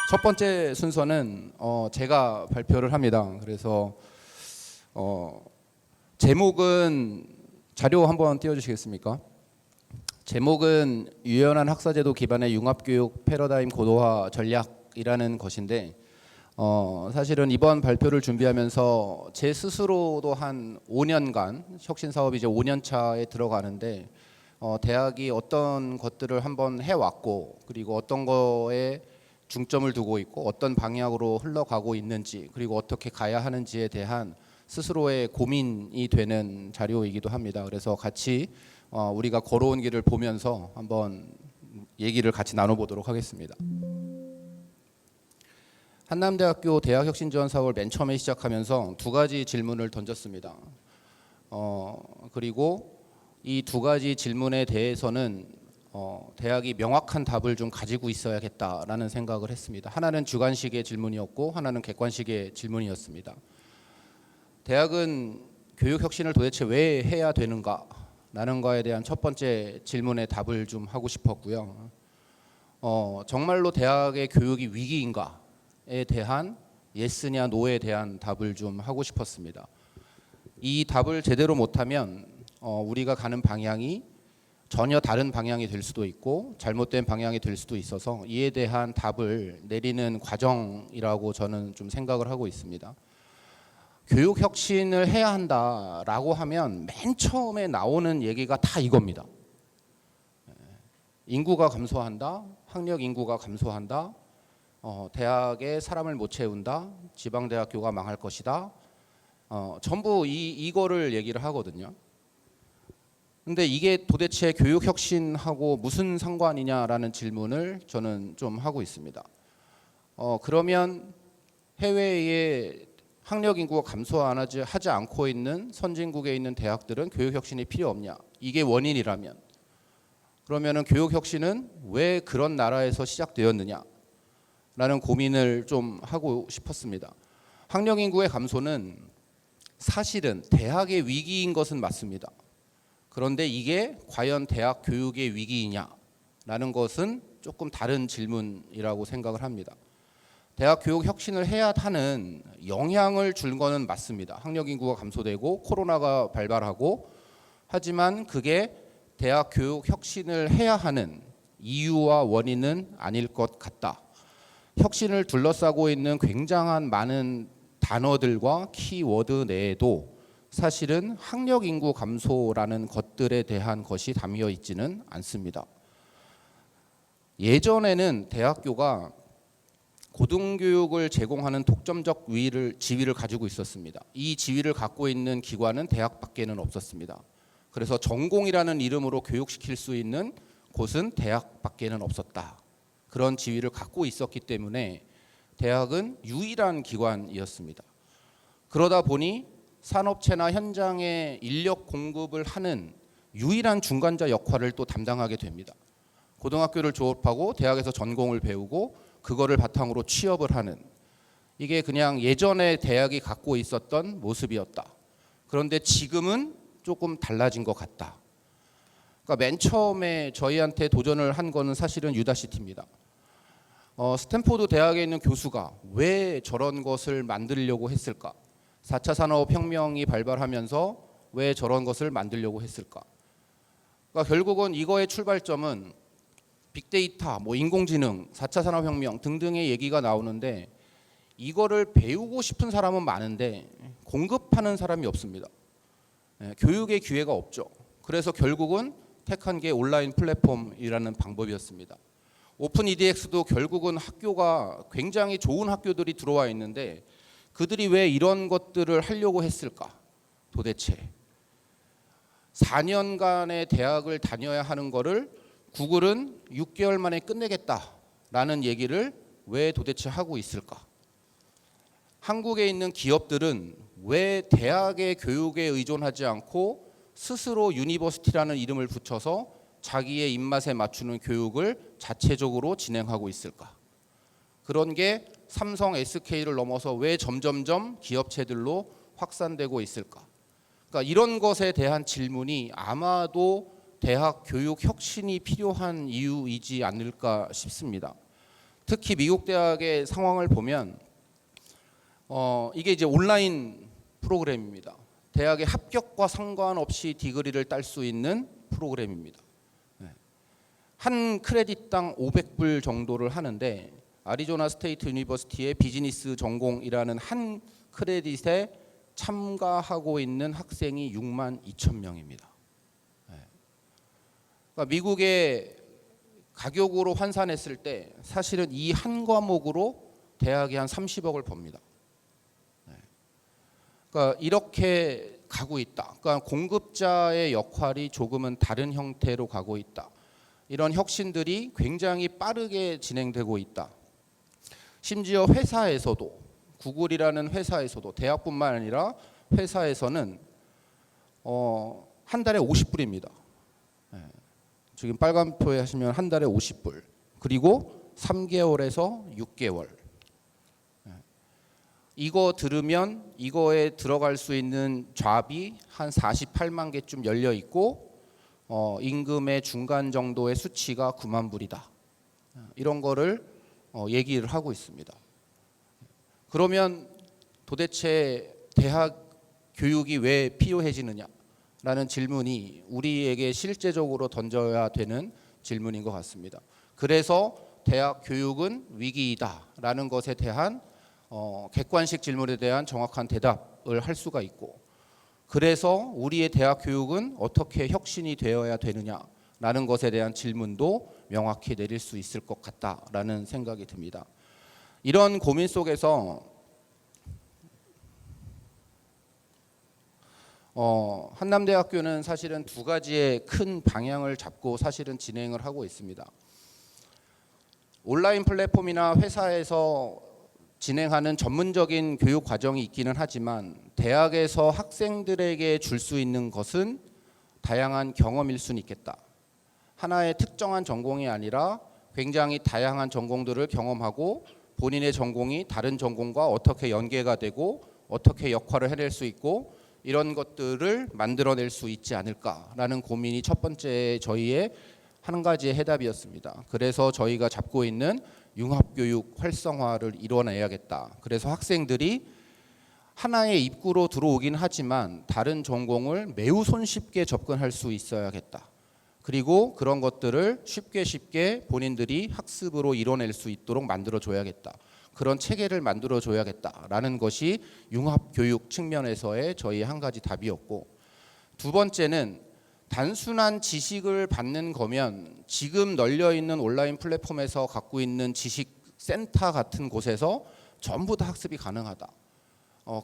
첫 번째 순서는 제가 발표를 합니다. 그래서 제목은 자료 한번 띄워주시겠습니까? 제목은 유연한 학사제도 기반의 융합교육 패러다임 고도화 전략이라는 것인데 사실은 이번 발표를 준비하면서 제 스스로도 한 5년간 혁신 사업이 이제 5년 차에 들어가는데 대학이 어떤 것들을 한번 해왔고 그리고 어떤 거에 중점을 두고 있고 어떤 방향으로 흘러가고 있는지 그리고 어떻게 가야 하는지에 대한 스스로의 고민이 되는 자료이기도 합니다. 그래서 같이 우리가 걸어온 길을 보면서 한번 얘기를 같이 나눠보도록 하겠습니다. 한남대학교 대학혁신지원사업을 맨 처음에 시작하면서 두 가지 질문을 던졌습니다. 그리고 이 두 가지 질문에 대해서는 대학이 명확한 답을 좀 가지고 있어야겠다라는 생각을 했습니다. 하나는 주관식의 질문이었고 하나는 객관식의 질문이었습니다. 대학은 교육 혁신을 도대체 왜 해야 되는가라는 거에 대한 첫 번째 질문에 답을 좀 하고 싶었고요. 정말로 대학의 교육이 위기인가에 대한 예스냐 노에 대한 답을 좀 하고 싶었습니다. 이 답을 제대로 못하면 우리가 가는 방향이 전혀 다른 방향이 될 수도 있고 잘못된 방향이 될 수도 있어서 이에 대한 답을 내리는 과정이라고 저는 좀 생각을 하고 있습니다. 교육 혁신을 해야 한다라고 하면 맨 처음에 나오는 얘기가 다 이겁니다. 인구가 감소한다, 학력 인구가 감소한다, 대학에 사람을 못 채운다, 지방대학교가 망할 것이다, 전부 이거를 얘기를 하거든요. 근데 이게 도대체 교육 혁신하고 무슨 상관이냐라는 질문을 저는 좀 하고 있습니다. 그러면 해외에 학력 인구가 감소하지 않고 있는 선진국에 있는 대학들은 교육 혁신이 필요 없냐? 이게 원인이라면 그러면은 교육 혁신은 왜 그런 나라에서 시작되었느냐? 라는 고민을 좀 하고 싶었습니다. 학력 인구의 감소는 사실은 대학의 위기인 것은 맞습니다. 그런데 이게 과연 대학 교육의 위기이냐라는 것은 조금 다른 질문이라고 생각을 합니다. 대학 교육 혁신을 해야 하는 영향을 준 거는 맞습니다. 학력 인구가 감소되고 코로나가 발발하고 하지만 그게 대학 교육 혁신을 해야 하는 이유와 원인은 아닐 것 같다. 혁신을 둘러싸고 있는 굉장한 많은 단어들과 키워드 내에도 사실은 학력 인구 감소라는 것들에 대한 것이 담겨 있지는 않습니다. 예전에는 대학교가 고등교육을 제공하는 독점적 지위를 가지고 있었습니다. 이 지위를 갖고 있는 기관은 대학밖에는 없었습니다. 그래서 전공이라는 이름으로 교육시킬 수 있는 곳은 대학밖에는 없었다. 그런 지위를 갖고 있었기 때문에 대학은 유일한 기관이었습니다. 그러다 보니 산업체나 현장에 인력 공급을 하는 유일한 중간자 역할을 또 담당하게 됩니다. 고등학교를 졸업하고 대학에서 전공을 배우고 그거를 바탕으로 취업을 하는 이게 그냥 예전에 대학이 갖고 있었던 모습이었다. 그런데 지금은 조금 달라진 것 같다. 그러니까 맨 처음에 저희한테 도전을 한 거는 사실은 유다시티입니다. 스탠포드 대학에 있는 교수가 왜 저런 것을 만들려고 했을까? 4차 산업혁명이 발발하면서 왜 저런 것을 만들려고 했을까? 그러니까 결국은 이거의 출발점은 빅데이터, 인공지능, 4차 산업혁명 등등의 얘기가 나오는데 이거를 배우고 싶은 사람은 많은데 공급하는 사람이 없습니다. 교육의 기회가 없죠. 그래서 결국은 택한 게 온라인 플랫폼이라는 방법이었습니다. 오픈 EDX도 결국은 학교가 굉장히 좋은 학교들이 들어와 있는데 그들이 왜 이런 것들을 하려고 했을까? 도대체 4년간의 대학을 다녀야 하는 거를 구글은 6개월 만에 끝내겠다라는 얘기를 왜 도대체 하고 있을까? 한국에 있는 기업들은 왜 대학의 교육에 의존하지 않고 스스로 유니버시티라는 이름을 붙여서 자기의 입맛에 맞추는 교육을 자체적으로 진행하고 있을까? 그런 게 삼성, SK를 넘어서 왜 점점점 기업체들로 확산되고 있을까? 그러니까 이런 것에 대한 질문이 아마도 대학 교육 혁신이 필요한 이유이지 않을까 싶습니다. 특히 미국 대학의 상황을 보면 이게 이제 온라인 프로그램입니다. 대학의 합격과 상관없이 디그리를 딸 수 있는 프로그램입니다. 한 크레딧당 500불 정도를 하는데 애리조나 스테이트 유니버시티의 비즈니스 전공이라는 한 크레딧에 참가하고 있는 학생이 6만 2천 명입니다. 그러니까 미국의 가격으로 환산했을 때 사실은 이 한 과목으로 대학이 한 30억을 법니다. 그러니까 이렇게 가고 있다. 그러니까 공급자의 역할이 조금은 다른 형태로 가고 있다. 이런 혁신들이 굉장히 빠르게 진행되고 있다. 심지어 회사에서도, 구글이라는 회사에서도, 대학뿐만 아니라 회사에서는 한 달에 50불입니다. 지금 빨간표에 하시면 한 달에 50불. 그리고 3개월에서 6개월. 이거 들으면 이거에 들어갈 수 있는 잡이 한 48만 개쯤 열려 있고 임금의 중간 정도의 수치가 9만 불이다. 이런 거를 얘기를 하고 있습니다. 그러면 도대체 대학 교육이 왜 필요해지느냐라는 질문이 우리에게 실제적으로 던져야 되는 질문인 것 같습니다. 그래서 대학 교육은 위기이다라는 것에 대한 객관식 질문에 대한 정확한 대답을 할 수가 있고, 그래서 우리의 대학 교육은 어떻게 혁신이 되어야 되느냐라는 것에 대한 질문도 명확히 내릴 수 있을 것 같다라는 생각이 듭니다. 이런 고민 속에서 한남대학교는 사실은 두 가지의 큰 방향을 잡고 사실은 진행을 하고 있습니다. 온라인 플랫폼이나 회사에서 진행하는 전문적인 교육 과정이 있기는 하지만 대학에서 학생들에게 줄 수 있는 것은 다양한 경험일 수는 있겠다. 하나의 특정한 전공이 아니라 굉장히 다양한 전공들을 경험하고 본인의 전공이 다른 전공과 어떻게 연계가 되고 어떻게 역할을 해낼 수 있고 이런 것들을 만들어낼 수 있지 않을까라는 고민이 첫 번째 저희의 한 가지의 해답이었습니다. 그래서 저희가 잡고 있는 융합교육 활성화를 이뤄내야겠다. 그래서 학생들이 하나의 입구로 들어오긴 하지만 다른 전공을 매우 손쉽게 접근할 수 있어야겠다. 그리고 그런 것들을 쉽게 본인들이 학습으로 이뤄낼 수 있도록 만들어줘야겠다. 그런 체계를 만들어줘야겠다라는 것이 융합교육 측면에서의 저희 한 가지 답이었고, 두 번째는 단순한 지식을 받는 거면 지금 널려있는 온라인 플랫폼에서 갖고 있는 지식센터 같은 곳에서 전부 다 학습이 가능하다.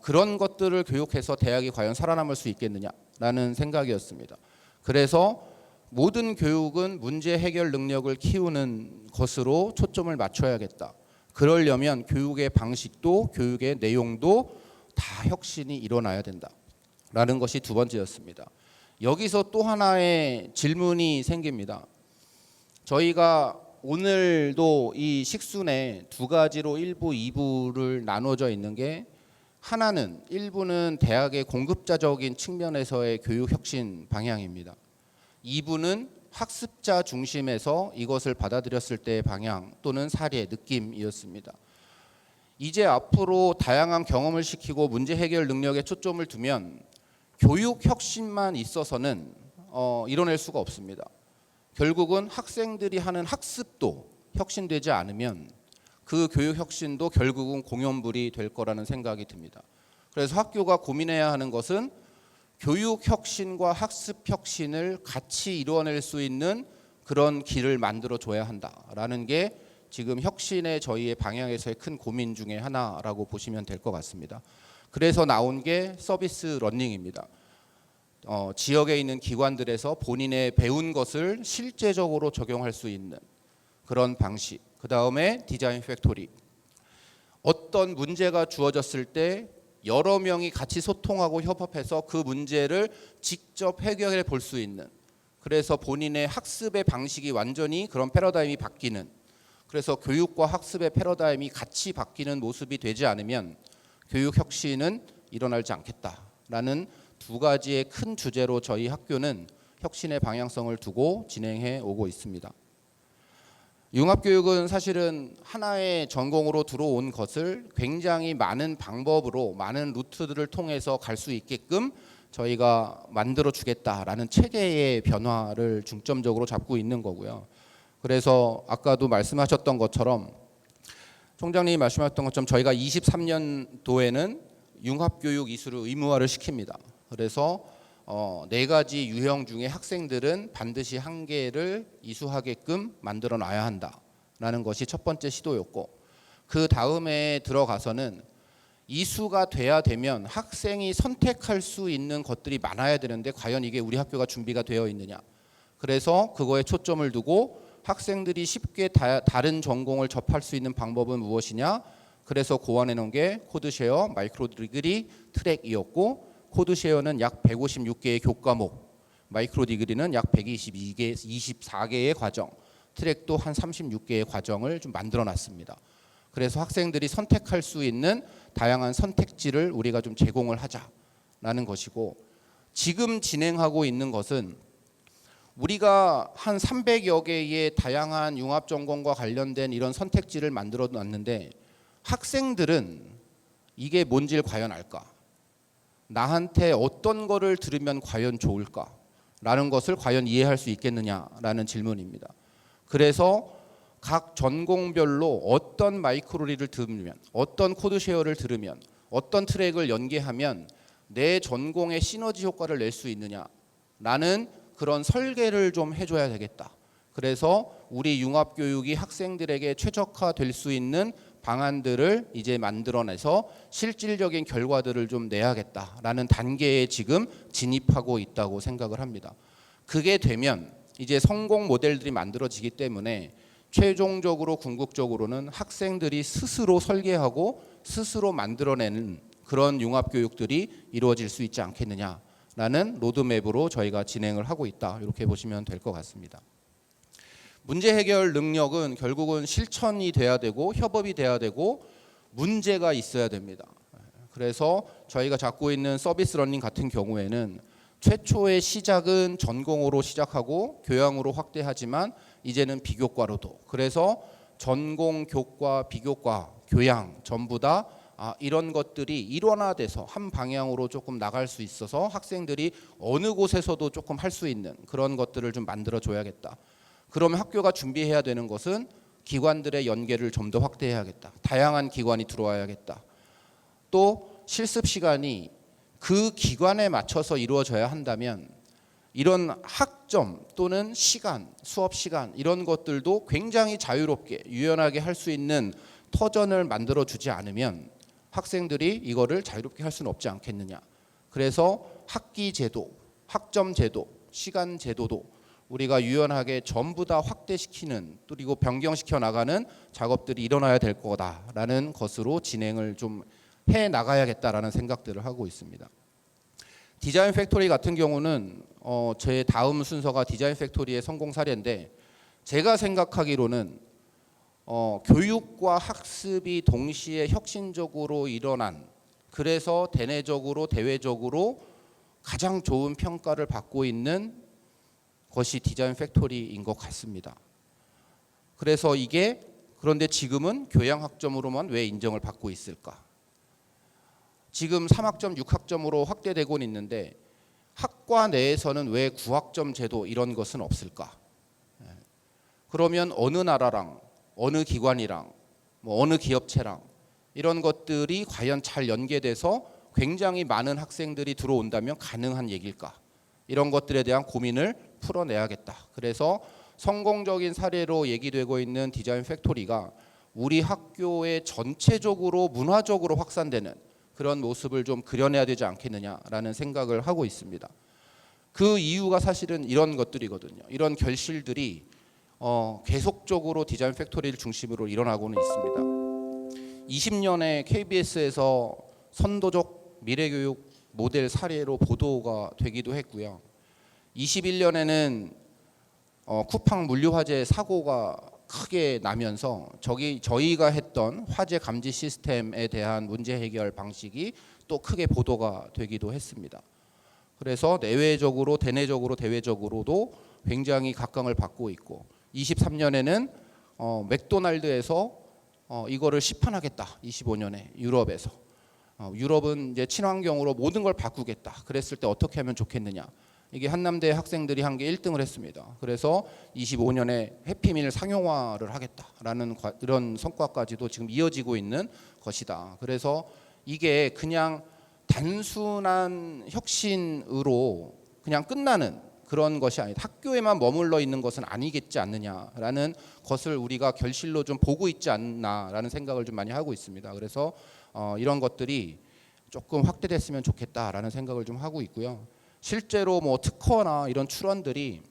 그런 것들을 교육해서 대학이 과연 살아남을 수 있겠느냐라는 생각이었습니다. 그래서 모든 교육은 문제 해결 능력을 키우는 것으로 초점을 맞춰야겠다. 그러려면 교육의 방식도 교육의 내용도 다 혁신이 일어나야 된다라는 것이 두 번째였습니다. 여기서 또 하나의 질문이 생깁니다. 저희가 오늘도 이 식순에 두 가지로 1부, 2부를 나눠져 있는 게, 하나는 1부는 대학의 공급자적인 측면에서의 교육 혁신 방향입니다. 2부는 학습자 중심에서 이것을 받아들였을 때의 방향 또는 사례, 느낌이었습니다. 이제 앞으로 다양한 경험을 시키고 문제 해결 능력에 초점을 두면 교육 혁신만 있어서는 이뤄낼 수가 없습니다. 결국은 학생들이 하는 학습도 혁신되지 않으면 그 교육 혁신도 결국은 공연불이 될 거라는 생각이 듭니다. 그래서 학교가 고민해야 하는 것은 교육 혁신과 학습 혁신을 같이 이루어낼 수 있는 그런 길을 만들어 줘야 한다라는 게 지금 혁신의 저희의 방향에서의 큰 고민 중에 하나라고 보시면 될 것 같습니다. 그래서 나온 게 서비스 러닝입니다. 지역에 있는 기관들에서 본인의 배운 것을 실제적으로 적용할 수 있는 그런 방식. 그 다음에 디자인 팩토리. 어떤 문제가 주어졌을 때 여러 명이 같이 소통하고 협업해서 그 문제를 직접 해결해 볼 수 있는, 그래서 본인의 학습의 방식이 완전히 그런 패러다임이 바뀌는, 그래서 교육과 학습의 패러다임이 같이 바뀌는 모습이 되지 않으면 교육 혁신은 일어나지 않겠다라는 두 가지의 큰 주제로 저희 학교는 혁신의 방향성을 두고 진행해 오고 있습니다. 융합교육은 사실은 하나의 전공으로 들어온 것을 굉장히 많은 방법으로 많은 루트들을 통해서 갈 수 있게끔 저희가 만들어 주겠다라는 체계의 변화를 중점적으로 잡고 있는 거고요. 그래서 아까도 말씀하셨던 것처럼 총장님이 말씀하셨던 것처럼 저희가 23년도에는 융합교육 이수를 의무화를 시킵니다. 그래서 4가지 유형 중에 학생들은 반드시 1개를 이수하게끔 만들어 놔야 한다라는 것이 첫 번째 시도였고, 그 다음에 들어가서는 이수가 돼야 되면 학생이 선택할 수 있는 것들이 많아야 되는데 과연 이게 우리 학교가 준비가 되어 있느냐. 그래서 그거에 초점을 두고 학생들이 쉽게 다른 전공을 접할 수 있는 방법은 무엇이냐. 그래서 고안해 놓은 게 코드쉐어, 마이크로 디그리, 트랙이었고, 코드쉐어는 약 156개의 교과목, 마이크로 디그리는 약 24개의 과정, 트랙도 한 36개의 과정을 좀 만들어 놨습니다. 그래서 학생들이 선택할 수 있는 다양한 선택지를 우리가 좀 제공을 하자라는 것이고, 지금 진행하고 있는 것은 우리가 한 300여 개의 다양한 융합 전공과 관련된 이런 선택지를 만들어 놨는데 학생들은 이게 뭔지를 과연 알까? 나한테 어떤 거를 들으면 과연 좋을까? 라는 것을 과연 이해할 수 있겠느냐라는 질문입니다. 그래서 각 전공별로 어떤 마이크로리를 들으면, 어떤 코드쉐어를 들으면, 어떤 트랙을 연계하면 내 전공의 시너지 효과를 낼 수 있느냐라는 그런 설계를 좀 해줘야 되겠다. 그래서 우리 융합교육이 학생들에게 최적화될 수 있는 방안들을 이제 만들어내서 실질적인 결과들을 좀 내야겠다라는 단계에 지금 진입하고 있다고 생각을 합니다. 그게 되면 이제 성공 모델들이 만들어지기 때문에 최종적으로 궁극적으로는 학생들이 스스로 설계하고 스스로 만들어내는 그런 융합교육들이 이루어질 수 있지 않겠느냐라는 로드맵으로 저희가 진행을 하고 있다. 이렇게 보시면 될 것 같습니다. 문제 해결 능력은 결국은 실천이 돼야 되고 협업이 돼야 되고 문제가 있어야 됩니다. 그래서 저희가 잡고 있는 서비스 러닝 같은 경우에는 최초의 시작은 전공으로 시작하고 교양으로 확대하지만 이제는 비교과로도, 그래서 전공, 교과, 비교과, 교양 전부 다 이런 것들이 일원화돼서 한 방향으로 조금 나갈 수 있어서 학생들이 어느 곳에서도 조금 할 수 있는 그런 것들을 좀 만들어 줘야겠다. 그러면 학교가 준비해야 되는 것은 기관들의 연계를 좀 더 확대해야겠다. 다양한 기관이 들어와야겠다. 또 실습 시간이 그 기관에 맞춰서 이루어져야 한다면 이런 학점 또는 시간, 수업 시간 이런 것들도 굉장히 자유롭게 유연하게 할 수 있는 터전을 만들어 주지 않으면 학생들이 이거를 자유롭게 할 수는 없지 않겠느냐. 그래서 학기 제도, 학점 제도, 시간 제도도 우리가 유연하게 전부 다 확대시키는, 그리고 변경시켜 나가는 작업들이 일어나야 될 거다라는 것으로 진행을 좀 해 나가야겠다라는 생각들을 하고 있습니다. 디자인 팩토리 같은 경우는 제 다음 순서가 디자인 팩토리의 성공 사례인데, 제가 생각하기로는 교육과 학습이 동시에 혁신적으로 일어난, 그래서 대내적으로 대외적으로 가장 좋은 평가를 받고 있는 것이 디자인 팩토리인 것 같습니다. 그래서 이게 그런데 지금은 교양 학점으로만 왜 인정을 받고 있을까? 지금 3학점, 6학점으로 확대되고 있는데 학과 내에서는 왜 9학점 제도 이런 것은 없을까? 그러면 어느 나라랑 어느 기관이랑 어느 기업체랑 이런 것들이 과연 잘 연계돼서 굉장히 많은 학생들이 들어온다면 가능한 얘기일까? 이런 것들에 대한 고민을 풀어내야겠다. 그래서 성공적인 사례로 얘기되고 있는 디자인 팩토리가 우리 학교의 전체적으로 문화적으로 확산되는 그런 모습을 좀 그려내야 되지 않겠느냐라는 생각을 하고 있습니다. 그 이유가 사실은 이런 것들이거든요. 이런 결실들이 계속적으로 디자인 팩토리를 중심으로 일어나고는 있습니다. 20년에 KBS에서 선도적 미래교육 모델 사례로 보도가 되기도 했고요. 21년에는 쿠팡 물류화재 사고가 크게 나면서 저희가 했던 화재 감지 시스템에 대한 문제 해결 방식이 또 크게 보도가 되기도 했습니다. 그래서 내외적으로 대내적으로 대외적으로도 굉장히 각광을 받고 있고, 23년에는 맥도날드에서 이거를 시판하겠다. 25년에 유럽에서. 유럽은 이제 친환경으로 모든 걸 바꾸겠다. 그랬을 때 어떻게 하면 좋겠느냐. 이게 한남대 학생들이 한 게 1등을 했습니다. 그래서 25년에 해피밀 상용화를 하겠다라는 이런 성과까지도 지금 이어지고 있는 것이다. 그래서 이게 그냥 단순한 혁신으로 그냥 끝나는 그런 것이 아니다. 학교에만 머물러 있는 것은 아니겠지 않느냐라는 것을 우리가 결실로 좀 보고 있지 않나라는 생각을 좀 많이 하고 있습니다. 그래서 이런 것들이 조금 확대됐으면 좋겠다라는 생각을 좀 하고 있고요. 실제로 뭐 특허나 이런 출원들이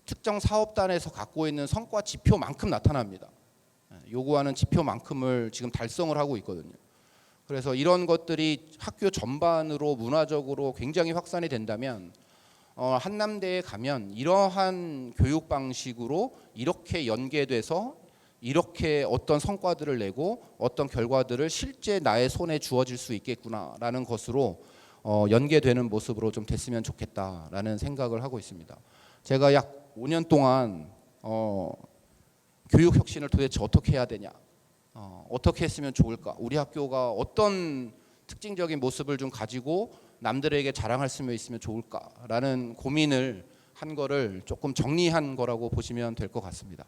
특정 사업단에서 갖고 있는 성과 지표만큼 나타납니다. 요구하는 지표만큼을 지금 달성을 하고 있거든요. 그래서 이런 것들이 학교 전반으로 문화적으로 굉장히 확산이 된다면 한남대에 가면 이러한 교육 방식으로 이렇게 연계돼서 이렇게 어떤 성과들을 내고 어떤 결과들을 실제 나의 손에 주어질 수 있겠구나라는 것으로 연계되는 모습으로 좀 됐으면 좋겠다라는 생각을 하고 있습니다. 제가 약 5년 동안 교육 혁신을 도대체 어떻게 해야 되냐, 어떻게 했으면 좋을까, 우리 학교가 어떤 특징적인 모습을 좀 가지고 남들에게 자랑할 수 있으면 좋을까라는 고민을 한 거를 조금 정리한 거라고 보시면 될 것 같습니다.